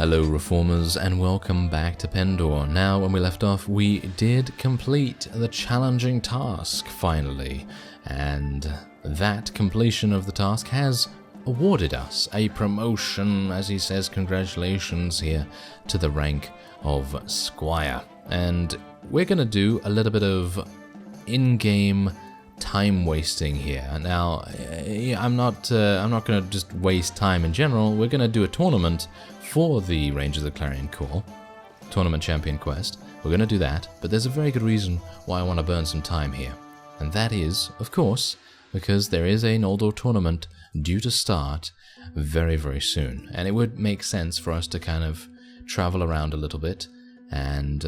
Hello Reformers and welcome back to Pendor. Now when we left off we did complete the challenging task finally, and that completion of the task has awarded us a promotion, as he says, congratulations here, to the rank of Squire. And we're going to do a little bit of in-game time wasting here. Now I'm not going to just waste time in general. We're going to do a tournament for the Rangers of the Clarion Call, Tournament Champion Quest. We're going to do that, but there's a very good reason why I want to burn some time here. And that is, of course, because there is a Noldor tournament due to start very, very soon. And it would make sense for us to kind of travel around a little bit and,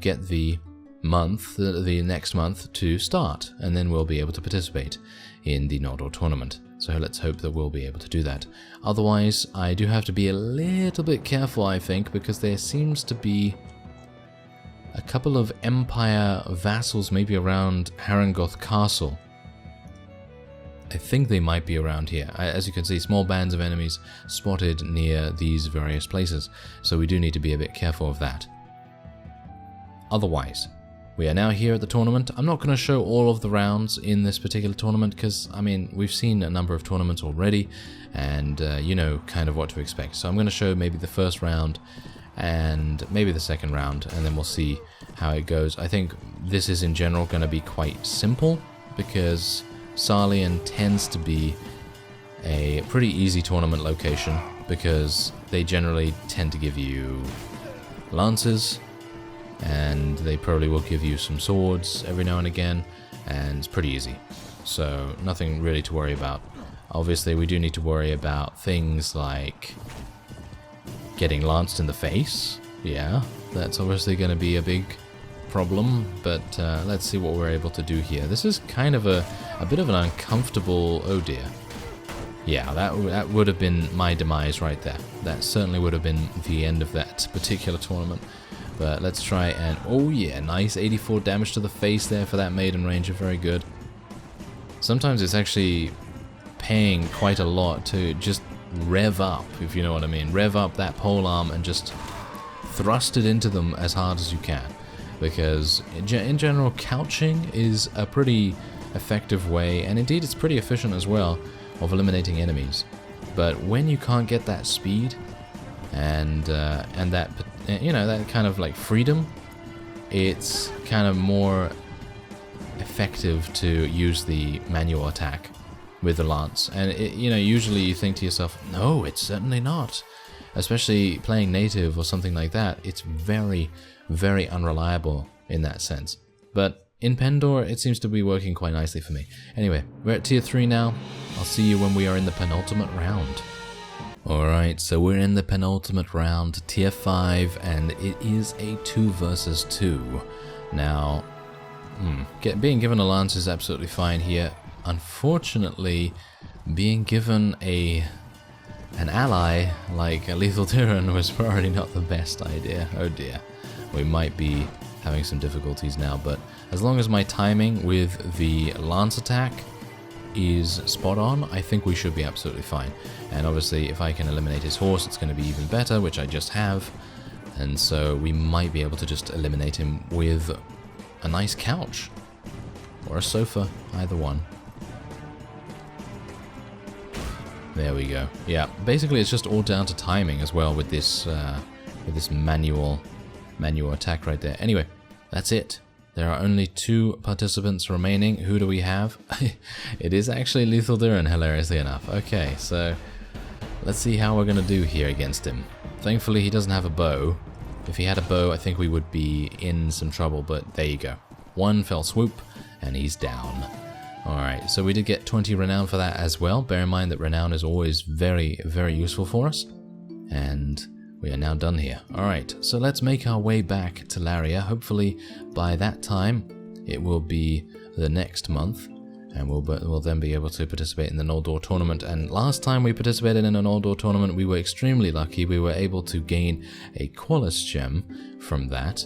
get the next month to start. And then we'll be able to participate in the Noldor tournament. So let's hope that we'll be able to do that. Otherwise, I do have to be a little bit careful, I think, because there seems to be a couple of Empire vassals maybe around Harengoth Castle. I think they might be around here. As you can see, small bands of enemies spotted near these various places, so we do need to be a bit careful of that. Otherwise, we are now here at the tournament. I'm not going to show all of the rounds in this particular tournament because, I mean, we've seen a number of tournaments already and you know kind of what to expect. So I'm going to show maybe the first round and maybe the second round, and then we'll see how it goes. I think this is in general going to be quite simple because Sarlian tends to be a pretty easy tournament location because they generally tend to give you lances, and they probably will give you some swords every now and again, and it's pretty easy. So nothing really to worry about. Obviously we do need to worry about things like getting lanced in the face. Yeah, that's obviously going to be a big problem, but let's see what we're able to do here. This is kind of a bit of an uncomfortable... oh dear. Yeah, that would have been my demise right there. That certainly would have been the end of that particular tournament. But let's try and... oh yeah, nice 84 damage to the face there for that Maiden Ranger, very good. Sometimes it's actually paying quite a lot to just rev up, if you know what I mean. Rev up that polearm and just thrust it into them as hard as you can. Because in general, couching is a pretty effective way, and indeed it's pretty efficient as well, of eliminating enemies. But when you can't get that speed and that, you know, that kind of like freedom, it's kind of more effective to use the manual attack with the lance. And usually you think to yourself, no, it's certainly not. Especially playing native or something like that, it's very, very unreliable in that sense. But in Pendor, it seems to be working quite nicely for me. Anyway, we're at tier 3 now. I'll see you when we are in the penultimate round. Alright, so we're in the penultimate round, tier 5, and it is a 2 versus 2. Now, being given a lance is absolutely fine here. Unfortunately, being given an ally like a Lethal Tyrant was probably not the best idea. Oh dear, we might be having some difficulties now, but as long as my timing with the lance attack is spot on, I think we should be absolutely fine. And obviously if I can eliminate his horse, it's going to be even better, which I just have, and so we might be able to just eliminate him with a nice couch or a sofa, either one. There we go. Yeah, basically it's just all down to timing as well with this manual attack right there. Anyway, that's it. There are only 2 participants remaining. Who do we have? It is actually Lethal Duran, hilariously enough. Okay, so let's see how we're going to do here against him. Thankfully, he doesn't have a bow. If he had a bow, I think we would be in some trouble, but there you go. 1 fell swoop, and he's down. Alright, so we did get 20 renown for that as well. Bear in mind that renown is always very, very useful for us. And we are now done here. Alright, so let's make our way back to Laria. Hopefully by that time it will be the next month, and we'll then be able to participate in the Noldor tournament. And last time we participated in a Noldor tournament, we were extremely lucky. We were able to gain a Qualis gem from that.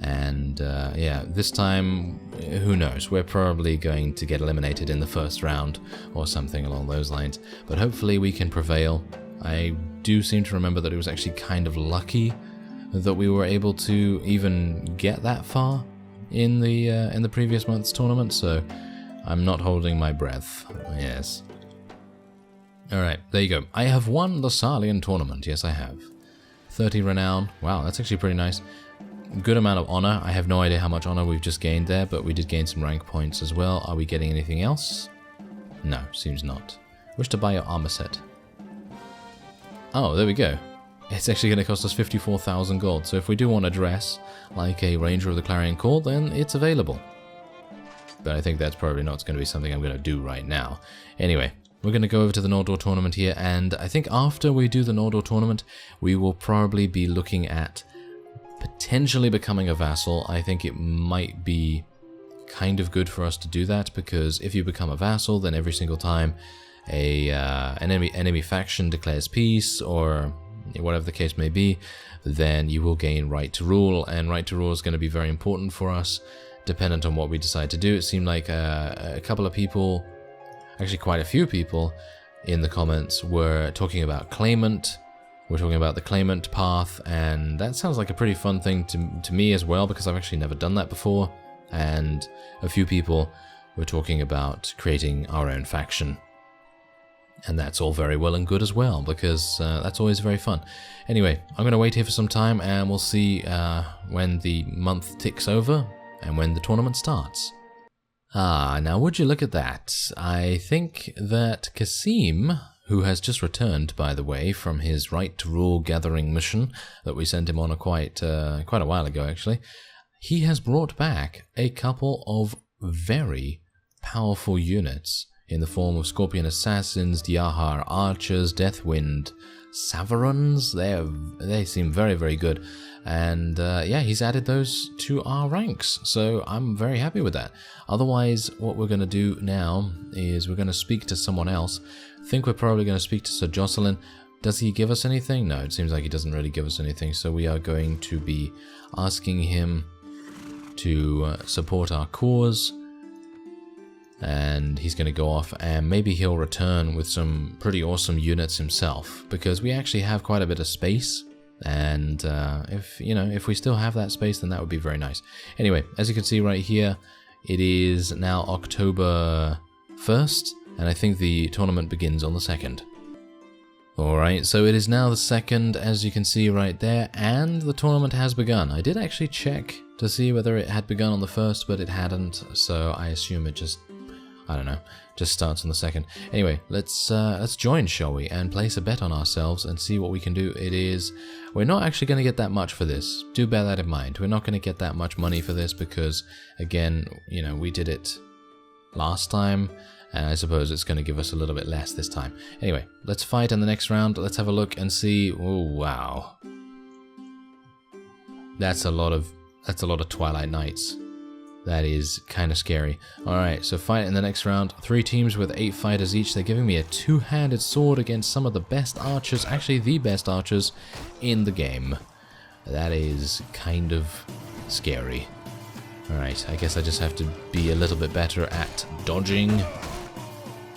And yeah, this time, who knows, we're probably going to get eliminated in the first round or something along those lines, but hopefully we can prevail. I do seem to remember that it was actually kind of lucky that we were able to even get that far in the previous month's tournament, so I'm not holding my breath. Yes. Alright, there you go. I have won the Sarlian tournament. Yes, I have. 30 renown. Wow, that's actually pretty nice. Good amount of honor. I have no idea how much honor we've just gained there, but we did gain some rank points as well. Are we getting anything else? No, seems not. Wish to buy your armor set. Oh, there we go. It's actually going to cost us 54,000 gold, so if we do want a dress like a Ranger of the Clarion Call, then it's available. But I think that's probably not going to be something I'm going to do right now. Anyway, we're going to go over to the Noldor tournament here, and I think after we do the Noldor tournament, we will probably be looking at potentially becoming a vassal. I think it might be kind of good for us to do that, because if you become a vassal, then every single time an enemy faction declares peace, or whatever the case may be, then you will gain right to rule, and right to rule is going to be very important for us, dependent on what we decide to do. It seemed like a couple of people, actually quite a few people in the comments were talking about claimant. We're talking about the claimant path, and that sounds like a pretty fun thing to me as well, because I've actually never done that before. And a few people were talking about creating our own faction. And that's all very well and good as well, because that's always very fun. Anyway, I'm going to wait here for some time, and we'll see when the month ticks over and when the tournament starts. Ah, now would you look at that? I think that Kasim, who has just returned, by the way, from his right to rule gathering mission that we sent him on quite a while ago, actually, he has brought back a couple of very powerful units in the form of Scorpion Assassins, Diahar Archers, Deathwind Savarons. They seem very, very good. And yeah, he's added those to our ranks, so I'm very happy with that. Otherwise, what we're going to do now is we're going to speak to someone else. I think we're probably going to speak to Sir Jocelyn. Does he give us anything? No, it seems like he doesn't really give us anything, so we are going to be asking him to support our cause. And he's going to go off, and maybe he'll return with some pretty awesome units himself, because we actually have quite a bit of space. And if we still have that space, then that would be very nice. Anyway, as you can see right here, it is now October 1st, and I think the tournament begins on the 2nd. Alright, so it is now the 2nd, as you can see right there, and the tournament has begun. I did actually check to see whether it had begun on the 1st, but it hadn't, so I assume it just, I don't know, just starts on the 2nd. Anyway, let's join, shall we, and place a bet on ourselves and see what we can do. We're not actually going to get that much for this. Do bear that in mind. We're not going to get that much money for this because, again, we did it last time, and I suppose it's going to give us a little bit less this time. Anyway, let's fight in the next round. Let's have a look and see. Oh, wow. That's a lot of Twilight Knights. That is kind of scary. Alright, so fight in the next round. 3 teams with 8 fighters each. They're giving me a 2-handed sword against some of the best archers, actually the best archers in the game. That is kind of scary. Alright, I guess I just have to be a little bit better at dodging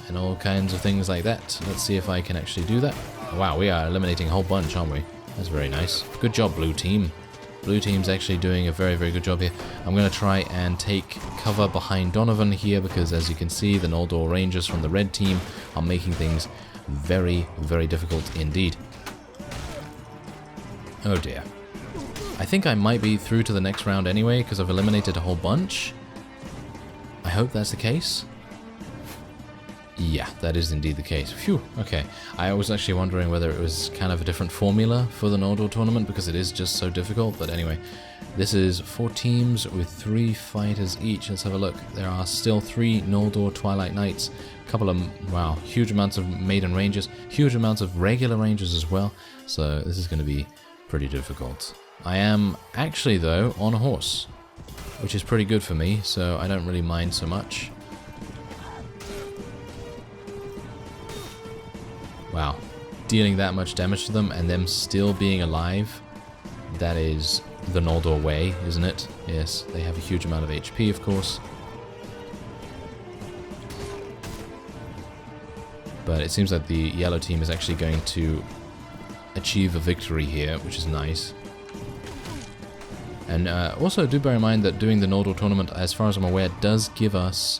and all kinds of things like that. Let's see if I can actually do that. Wow, we are eliminating a whole bunch, aren't we? That's very nice. Good job, blue team. Blue team's actually doing a very, very good job here. I'm going to try and take cover behind Donovan here, because as you can see, the Noldor Rangers from the red team are making things very, very difficult indeed. Oh dear. I think I might be through to the next round anyway, because I've eliminated a whole bunch. I hope that's the case. Yeah, that is indeed the case. Phew, okay. I was actually wondering whether it was kind of a different formula for the Noldor tournament, because it is just so difficult. But anyway, this is 4 teams with 3 fighters each. Let's have a look. There are still 3 Noldor Twilight Knights. A couple of, wow, huge amounts of Maiden Rangers. Huge amounts of regular Rangers as well. So this is going to be pretty difficult. I am actually, though, on a horse, which is pretty good for me, so I don't really mind so much. Wow, dealing that much damage to them and them still being alive, that is the Noldor way, isn't it? Yes, they have a huge amount of HP, of course. But it seems like the yellow team is actually going to achieve a victory here, which is nice. And also do bear in mind that doing the Noldor tournament, as far as I'm aware, does give us...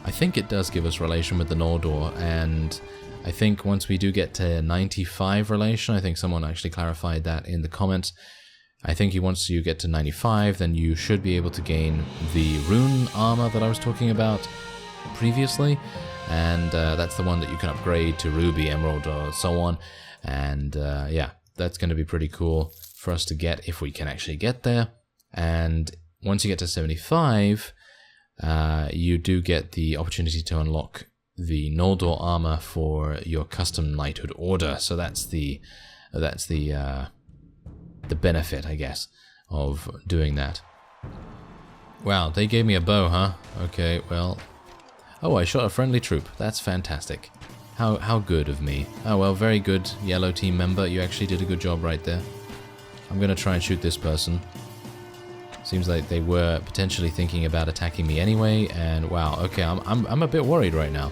I think it does give us relation with the Noldor, and I think once we do get to 95 relation, I think someone actually clarified that in the comments, I think once you get to 95, then you should be able to gain the rune armor that I was talking about previously, and that's the one that you can upgrade to Ruby, Emerald, or so on, and yeah, that's going to be pretty cool for us to get if we can actually get there. And once you get to 75, you do get the opportunity to unlock the Noldor armor for your custom knighthood order. So that's the benefit, I guess, of doing that. Wow, they gave me a bow, huh? Okay, well, oh, I shot a friendly troop. That's fantastic. How good of me. Oh well, very good, yellow team member. You actually did a good job right there. I'm gonna try and shoot this person. Seems like they were potentially thinking about attacking me anyway, and wow, okay, I'm a bit worried right now.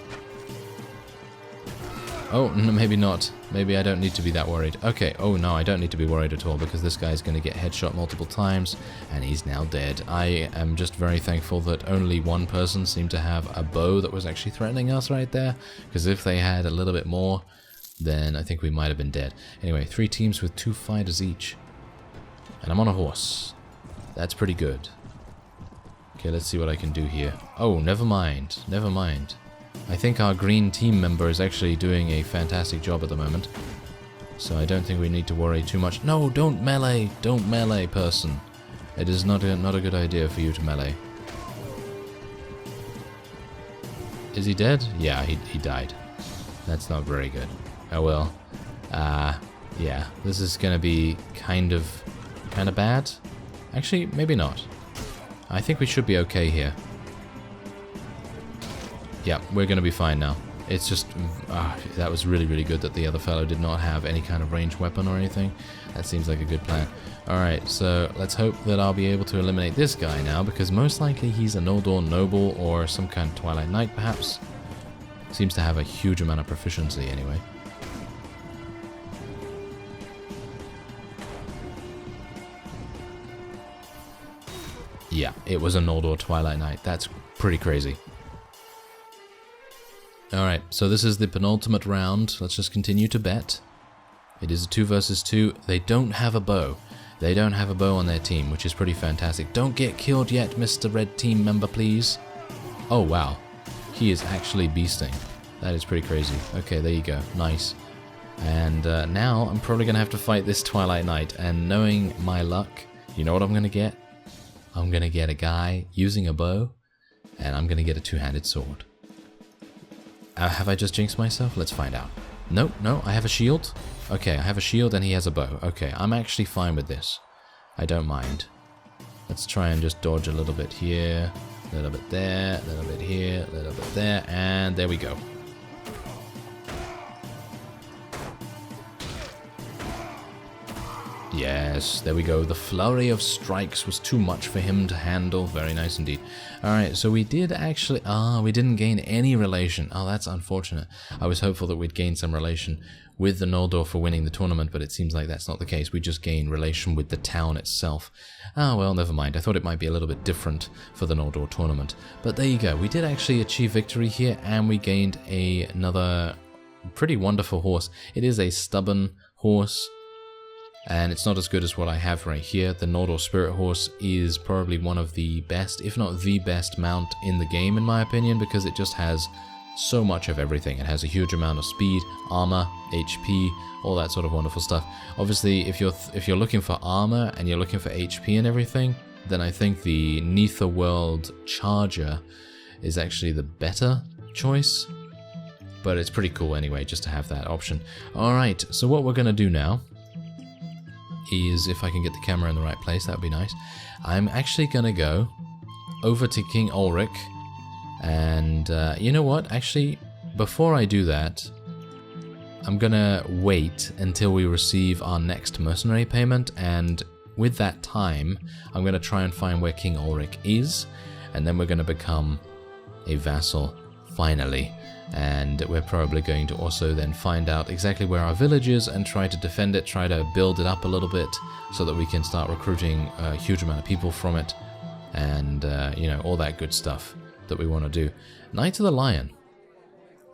Oh, no, maybe not. Maybe I don't need to be that worried. Okay, oh no, I don't need to be worried at all, because this guy's going to get headshot multiple times, and he's now dead. I am just very thankful that only one person seemed to have a bow that was actually threatening us right there, because if they had a little bit more, then I think we might have been dead. Anyway, 3 teams with 2 fighters each. And I'm on a horse. That's pretty good. Okay, let's see what I can do here. Oh, never mind. Never mind. I think our green team member is actually doing a fantastic job at the moment. So I don't think we need to worry too much. No, don't melee! Don't melee, person. It is not a good idea for you to melee. Is he dead? Yeah, he died. That's not very good. Oh well. Yeah, this is gonna be kind of bad. Actually, maybe not. I think we should be okay here. Yeah, we're going to be fine now. It's just... that was really, really good that the other fellow did not have any kind of ranged weapon or anything. That seems like a good plan. Alright, so let's hope that I'll be able to eliminate this guy now, because most likely he's a Noldor Noble or some kind of Twilight Knight, perhaps. Seems to have a huge amount of proficiency anyway. Yeah, it was a Noldor Twilight Knight. That's pretty crazy. Alright, so this is the penultimate round. Let's just continue to bet. It is a 2 versus 2. They don't have a bow. They don't have a bow on their team, which is pretty fantastic. Don't get killed yet, Mr. Red Team member, please. Oh, wow. He is actually beasting. That is pretty crazy. Okay, there you go. Nice. And now I'm probably going to have to fight this Twilight Knight. And knowing my luck, you know what I'm going to get? I'm going to get a guy using a bow, and I'm going to get a 2-handed sword. Have I just jinxed myself? Let's find out. No, I have a shield. Okay, I have a shield and he has a bow. Okay, I'm actually fine with this. I don't mind. Let's try and just dodge a little bit here, a little bit there, a little bit here, a little bit there, and there we go. Yes, there we go. The flurry of strikes was too much for him to handle. Very nice indeed. Alright, so we did actually... we didn't gain any relation. Oh, that's unfortunate. I was hopeful that we'd gain some relation with the Noldor for winning the tournament, but it seems like that's not the case. We just gain relation with the town itself. Ah, well, never mind. I thought it might be a little bit different for the Noldor tournament. But there you go. We did actually achieve victory here, and we gained another pretty wonderful horse. It is a stubborn horse, and it's not as good as what I have right here. The Noldor Spirit Horse is probably one of the best, if not the best mount in the game in my opinion, because it just has so much of everything. It has a huge amount of speed, armor, HP, all that sort of wonderful stuff. Obviously, if you're looking for armor and you're looking for HP and everything, then I think the Netherworld Charger is actually the better choice. But it's pretty cool anyway, just to have that option. Alright, so what we're going to do now is, if I can get the camera in the right place, that would be nice. I'm actually going to go over to King Ulric, and you know what? Actually, before I do that, I'm going to wait until we receive our next mercenary payment, and with that time, I'm going to try and find where King Ulric is, and then we're going to become a vassal finally. And we're probably going to also then find out exactly where our village is and try to defend it, try to build it up a little bit so that we can start recruiting a huge amount of people from it, and you know, all that good stuff that we want to do. Knight of the Lion.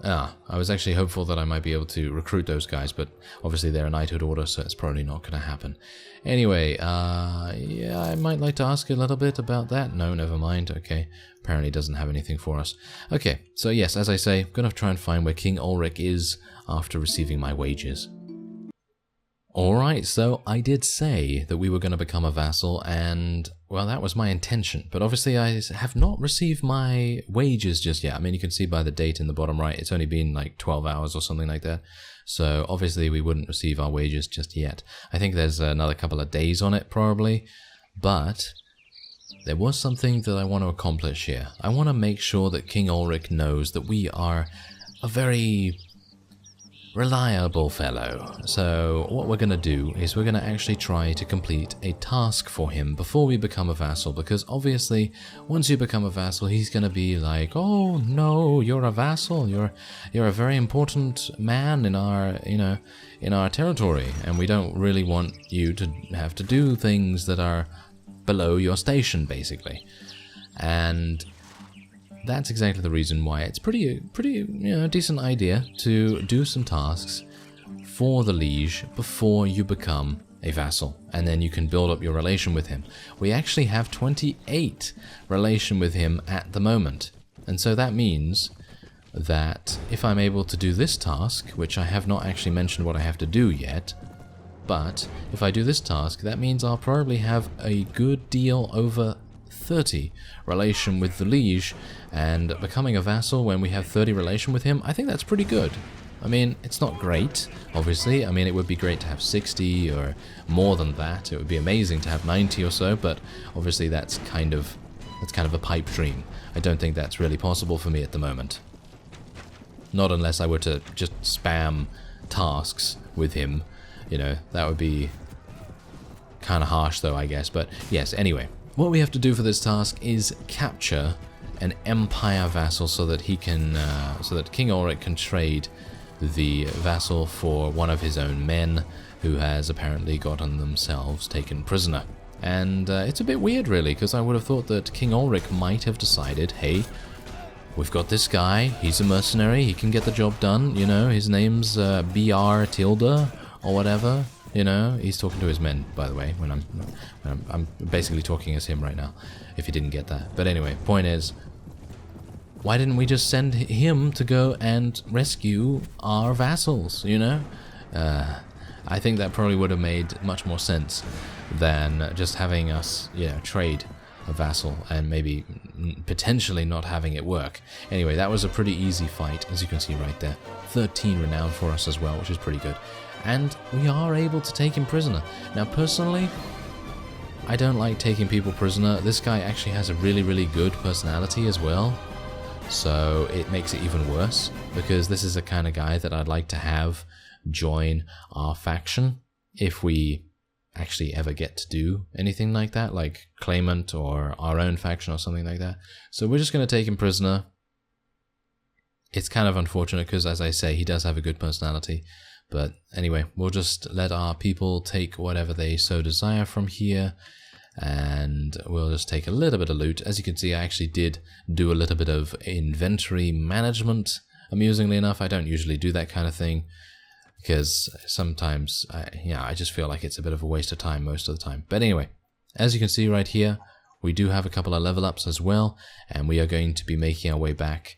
I was actually hopeful that I might be able to recruit those guys, but obviously they're a knighthood order, so it's probably not going to happen. Anyway, yeah, I might like to ask a little bit about that. No, never mind. Okay, apparently doesn't have anything for us. Okay, so yes, as I say, I'm going to try and find where King Ulric is after receiving my wages. Alright, so I did say that we were going to become a vassal, and, well, that was my intention. But obviously I have not received my wages just yet. I mean, you can see by the date in the bottom right, it's only been like 12 hours or something like that. So obviously we wouldn't receive our wages just yet. I think there's another couple of days on it, probably. But there was something that I want to accomplish here. I want to make sure that King Ulric knows that we are a very reliable fellow. So what we're going to do is we're going to actually try to complete a task for him before we become a vassal, because obviously once you become a vassal, he's going to be like, oh no, you're a vassal, you're a very important man in our, you know, in our territory, and we don't really want you to have to do things that are below your station, basically. And that's exactly the reason why it's pretty, you know, decent idea to do some tasks for the liege before you become a vassal, and then you can build up your relation with him. We actually have 28 relation with him at the moment, and so that means that if I'm able to do this task, which I have not actually mentioned what I have to do yet, but if I do this task, that means I'll probably have a good deal over 30 relation with the liege, and becoming a vassal when we have 30 relation with him, I think that's pretty good. I mean, it's not great, obviously. I mean, it would be great to have 60 or more than that. It would be amazing to have 90 or so, but obviously that's kind of a pipe dream. I don't think that's really possible for me at the moment. Not unless I were to just spam tasks with him. You know, that would be kind of harsh though, I guess. But yes, anyway. What we have to do for this task is capture an Empire vassal so that he can, so that King Ulric can trade the vassal for one of his own men who has apparently gotten themselves taken prisoner. And it's a bit weird, really, because I would have thought that King Ulric might have decided, hey, we've got this guy, he's a mercenary, he can get the job done, you know, his name's BR Tilda or whatever. You know, he's talking to his men, by the way, when I'm basically talking as him right now, if you didn't get that. But anyway, point is, why didn't we just send him to go and rescue our vassals, you know? I think that probably would have made much more sense than just having us, you know, trade a vassal and maybe potentially not having it work. Anyway, that was a pretty easy fight, as you can see right there. 13 renown for us as well, which is pretty good. And we are able to take him prisoner. Now, personally, I don't like taking people prisoner. This guy actually has a really, really good personality as well. So it makes it even worse, because this is the kind of guy that I'd like to have join our faction if we actually ever get to do anything like that, like claimant or our own faction or something like that. So we're just going to take him prisoner. It's kind of unfortunate because, as I say, he does have a good personality. But anyway, we'll just let our people take whatever they so desire from here, and we'll just take a little bit of loot. As you can see, I actually did do a little bit of inventory management. Amusingly enough, I don't usually do that kind of thing, because sometimes, I just feel like it's a bit of a waste of time most of the time. But anyway, as you can see right here, we do have a couple of level ups as well, and we are going to be making our way back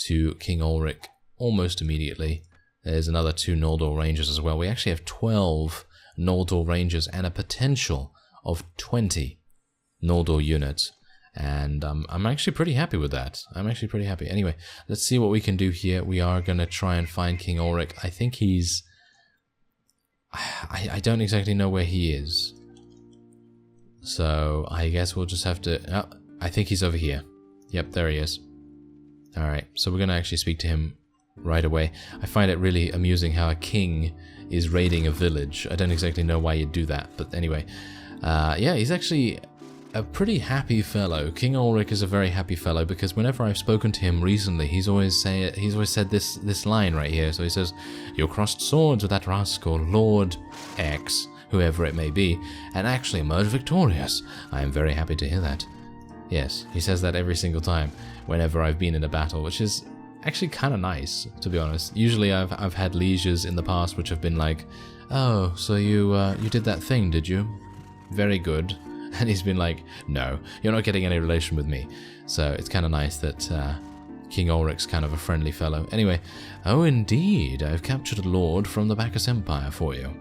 to King Ulric almost immediately. There's another 2 Noldor Rangers as well. We actually have 12 Noldor Rangers and a potential of 20 Noldor units. And I'm actually pretty happy with that. I'm actually pretty happy. Anyway, let's see what we can do here. We are going to try and find King Ulric. I think he's... I don't exactly know where he is. So I guess we'll just have to... Oh, I think he's over here. Yep, there he is. Alright, so we're going to actually speak to him right away. I find it really amusing how a king is raiding a village. I don't exactly know why you'd do that, but anyway. Yeah, he's actually a pretty happy fellow. King Ulric is a very happy fellow because whenever I've spoken to him recently, he's always said this line right here. So he says, "You crossed swords with that rascal, Lord X, whoever it may be, and actually emerged victorious. I am very happy to hear that." Yes, he says that every single time whenever I've been in a battle, which is actually kind of nice, to be honest. Usually I've had lieges in the past which have been like, "Oh, so you did that thing, did you? Very good." And he's been like, "No, you're not getting any relation with me." So it's kind of nice that King Ulric's kind of a friendly fellow. Anyway, oh indeed, I've captured a lord from the Bacchus Empire for you.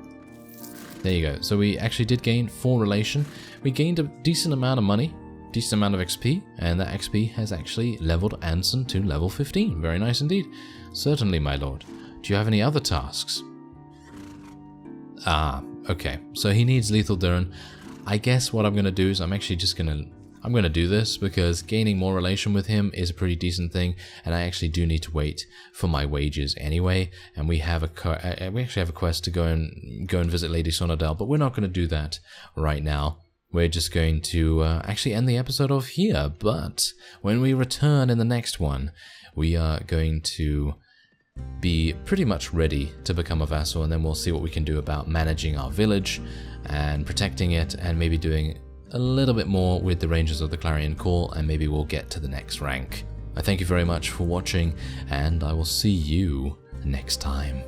There you go. So we actually did gain 4 relation. We gained a decent amount of money, decent amount of XP, and that XP has actually leveled Anson to level 15. Very nice indeed. Certainly, my lord. Do you have any other tasks? Ah, okay. So he needs Lethal Durin. I guess what I'm going to do is I'm going to do this because gaining more relation with him is a pretty decent thing, and I actually do need to wait for my wages anyway. And we actually have a quest to go and visit Lady Sonadel, but we're not going to do that right now. We're just going to actually end the episode off here. But when we return in the next one, we are going to be pretty much ready to become a vassal, and then we'll see what we can do about managing our village and protecting it, and maybe doing a little bit more with the Rangers of the Clarion Call, and maybe we'll get to the next rank. I thank you very much for watching, and I will see you next time.